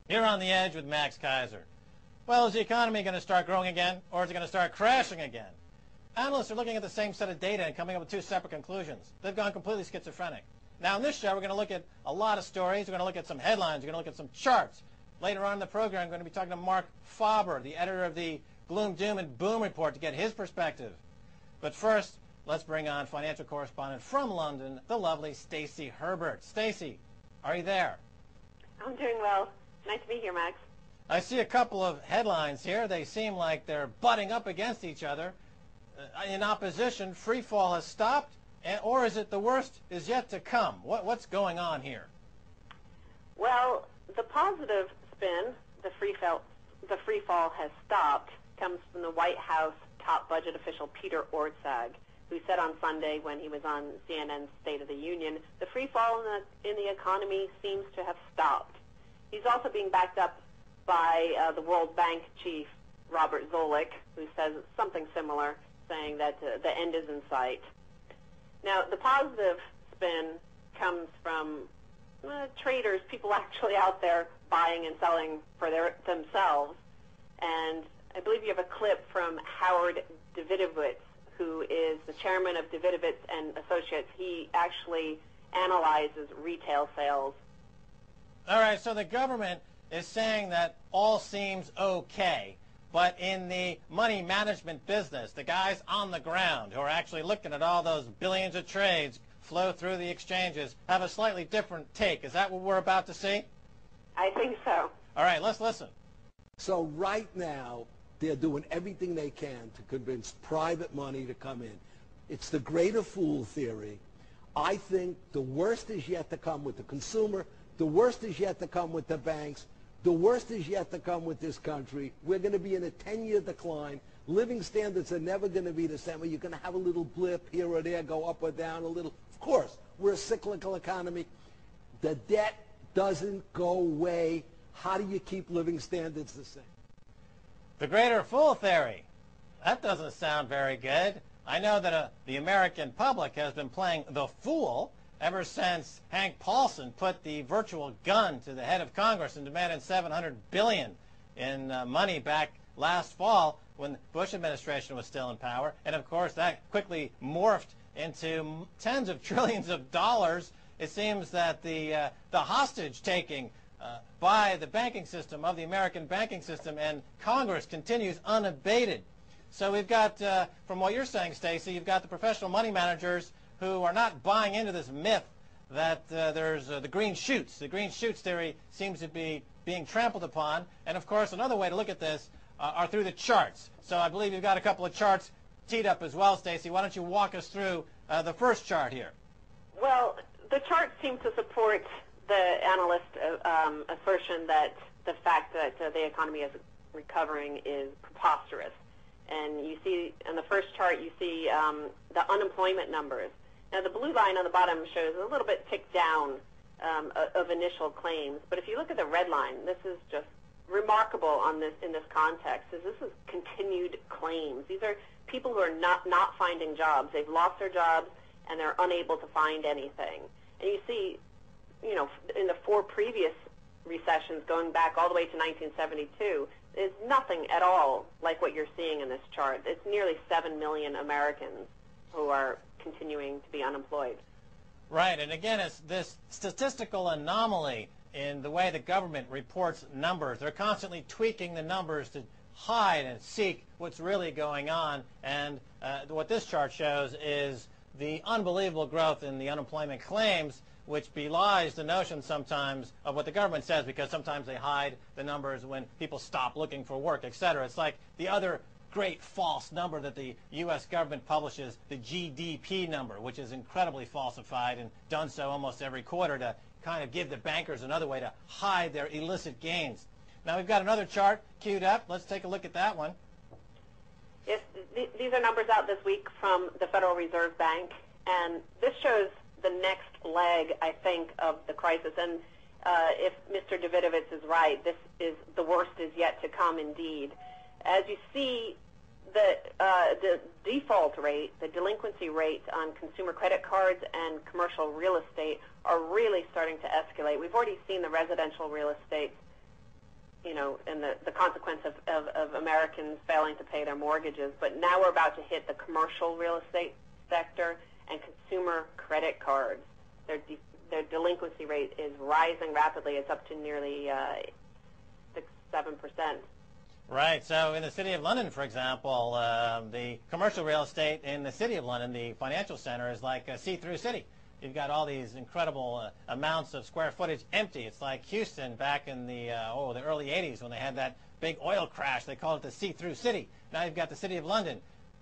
You're on the edge with Max Keiser. Well, is the economy going to start growing again, or is it going to start crashing again? Analysts are looking at the same set of data and coming up with two separate conclusions. They've gone completely schizophrenic. Now, in this show, we're going to look at a lot of stories. We're going to look at some headlines. We're going to look at some charts. Later on in the program, I'm going to be talking to Marc, the editor of the Gloom, Doom, and Boom Report, to get his perspective. But first, let's bring on financial correspondent from London, the lovely Stacey Herbert. Stacey, are you there? I'm doing well. Nice to be here, Max. I see a couple of headlines here. They seem like they're butting up against each other. In opposition, free fall has stopped, or is it the worst is yet to come? What's going on here? Well, the positive spin, the free fall has stopped, comes from the White House top budget official Peter Orszag, who said on Sunday when he was on CNN's State of the Union, the free fall in the economy seems to have stopped. He's also being backed up by the World Bank chief, Robert Zoellick, who says something similar, saying that the end is in sight. Now, the positive spin comes from traders, people actually out there buying and selling for themselves. And I believe you have a clip from Howard Davidovitz, who is the chairman of Davidovitz and Associates. He actually analyzes retail sales. All right, so the government is saying that all seems okay. But in the money management business, the guys on the ground who are actually looking at all those billions of trades flow through the exchanges have a slightly different take. Is that what we're about to see? I think so. All right, let's listen. So right now, they're doing everything they can to convince private money to come in. It's the greater fool theory. I think the worst is yet to come with the consumer. The worst is yet to come with the banks. The worst is yet to come with this country. We're going to be in a 10-year decline. Living standards are never going to be the same. You're going to have a little blip here or there, go up or down a little. Of course, we're a cyclical economy. The debt doesn't go away. How do you keep living standards the same? The greater fool theory. That doesn't sound very good. I know that the American public has been playing the fool ever since Hank Paulson put the virtual gun to the head of Congress and demanded $700 billion in money back last fall when the Bush administration was still in power. And, of course, that quickly morphed into tens of trillions of dollars. It seems that the hostage-taking by the banking system, of the American banking system, and Congress continues unabated. So we've got, from what you're saying, Stacey, you've got the professional money managers who are not buying into this myth that there's the green shoots. The green shoots theory seems to be being trampled upon. And, of course, another way to look at this are through the charts. So I believe you've got a couple of charts teed up as well, Stacey. Why don't you walk us through the first chart here? Well, the charts seem to support the analyst assertion that the fact that the economy is recovering is preposterous. And you see, in the first chart, you see the unemployment numbers. Now, the blue line on the bottom shows a little bit tick down of initial claims. But if you look at the red line, this is just remarkable in this context, is this is continued claims. These are people who are not finding jobs. They've lost their jobs, and they're unable to find anything. And you see, in the four previous recessions going back all the way to 1972, is nothing at all like what you're seeing in this chart. It's nearly 7 million Americans who are continuing to be unemployed. Right, and again, it's this statistical anomaly in the way the government reports numbers. They're constantly tweaking the numbers to hide and seek what's really going on. And what this chart shows is the unbelievable growth in the unemployment claims, which belies the notion sometimes of what the government says, because sometimes they hide the numbers when people stop looking for work, et cetera. It's like the other great false number that the U.S. government publishes, the GDP number, which is incredibly falsified and done so almost every quarter to kind of give the bankers another way to hide their illicit gains. Now we've got another chart queued up. Let's take a look at that one. Yes, these are numbers out this week from the Federal Reserve Bank, and this shows the next leg, I think, of the crisis. And if Mr. Davidovitz is right, the worst is yet to come indeed. As you see, the default rate, the delinquency rate on consumer credit cards and commercial real estate are really starting to escalate. We've already seen the residential real estate and the consequence of Americans failing to pay their mortgages. But now we're about to hit the commercial real estate sector and consumer credit cards. Their delinquency rate is rising rapidly. It's up to nearly 6-7%. Right. So in the City of London, for example, the commercial real estate in the City of London, the financial center, is like a see-through city. You've got all these incredible amounts of square footage empty. It's like Houston back in the early 80s when they had that big oil crash. They called it the see-through city. Now you've got the City of London.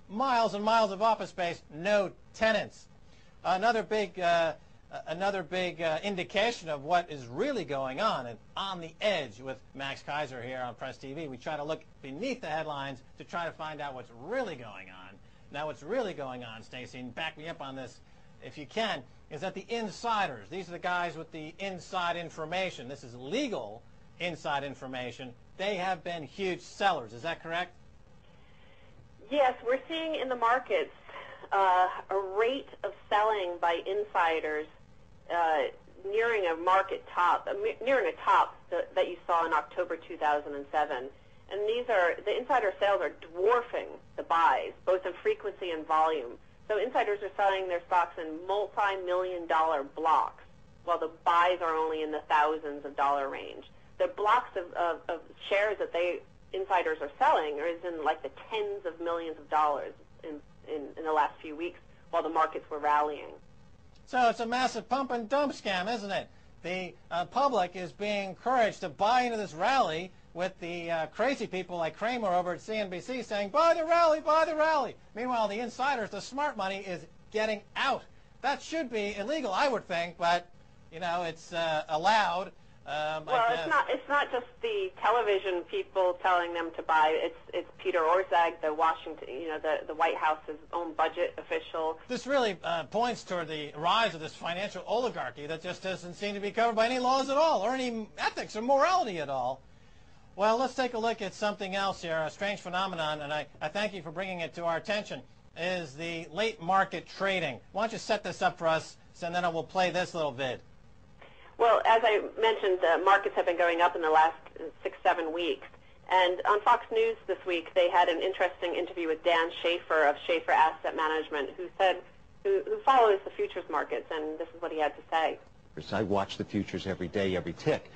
Miles and miles of office space, no tenants. Another big indication of what is really going on, and On the Edge with Max Keiser here on Press TV. We try to look beneath the headlines to try to find out what's really going on. Now what's really going on, Stacey, and back me up on this if you can, is that the insiders, these are the guys with the inside information. This is legal inside information. They have been huge sellers. Is that correct? Yes, we're seeing in the markets a rate of selling by insiders nearing a market top, nearing a top that you saw in October 2007. And the insider sales are dwarfing the buys, both in frequency and volume. So insiders are selling their stocks in multi-million-dollar blocks, while the buys are only in the thousands of dollar range. The blocks of shares that insiders are selling is in like the tens of millions of dollars in the last few weeks, while the markets were rallying. So it's a massive pump and dump scam, isn't it? The public is being encouraged to buy into this rally with the crazy people like Kramer over at CNBC saying, buy the rally, buy the rally. Meanwhile, the insiders, the smart money, is getting out. That should be illegal, I would think, but, it's allowed. It's not just the television people telling them to buy. It's Peter Orszag, the White House's own budget official. This really points toward the rise of this financial oligarchy that just doesn't seem to be covered by any laws at all, or any ethics or morality at all. Well, let's take a look at something else here, a strange phenomenon, and I thank you for bringing it to our attention, is the late market trading. Why don't you set this up for us, and then we'll play this little vid. Well, as I mentioned, markets have been going up in the last 6-7 weeks. And on Fox News this week, they had an interesting interview with Dan Schaefer of Schaefer Asset Management, who follows the futures markets, and this is what he had to say. I watch the futures every day, every tick.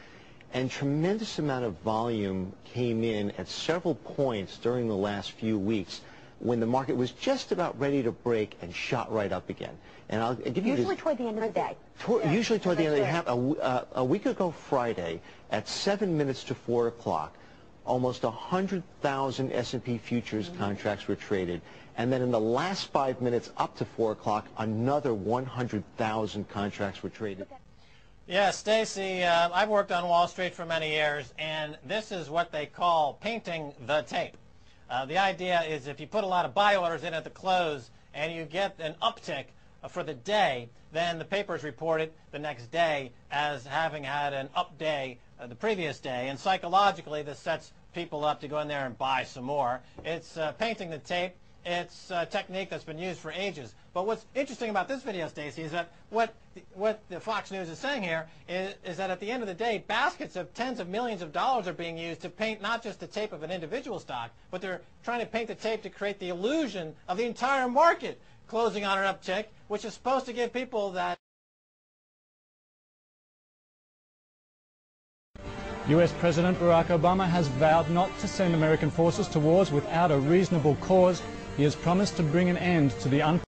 And tremendous amount of volume came in at several points during the last few weeks when the market was just about ready to break and shot right up again. And I'll give you usually toward the end of the day. Usually toward the end of the day. A week ago Friday, at 7 minutes to 4 o'clock, almost 100,000 S&P futures contracts were traded. And then in the last 5 minutes up to 4 o'clock, another 100,000 contracts were traded. Yeah, Stacey, I've worked on Wall Street for many years, and this is what they call painting the tape. The idea is if you put a lot of buy orders in at the close and you get an uptick for the day, then the papers report it the next day as having had an up day the previous day. And psychologically, this sets people up to go in there and buy some more. It's painting the tape. It's a technique that's been used for ages. But what's interesting about this video, Stacey, is that what the Fox News is saying here is that at the end of the day, baskets of tens of millions of dollars are being used to paint not just the tape of an individual stock, but they're trying to paint the tape to create the illusion of the entire market closing on an uptick, which is supposed to give people that. US President Barack Obama has vowed not to send American forces to wars without a reasonable cause. He has promised to bring an end to the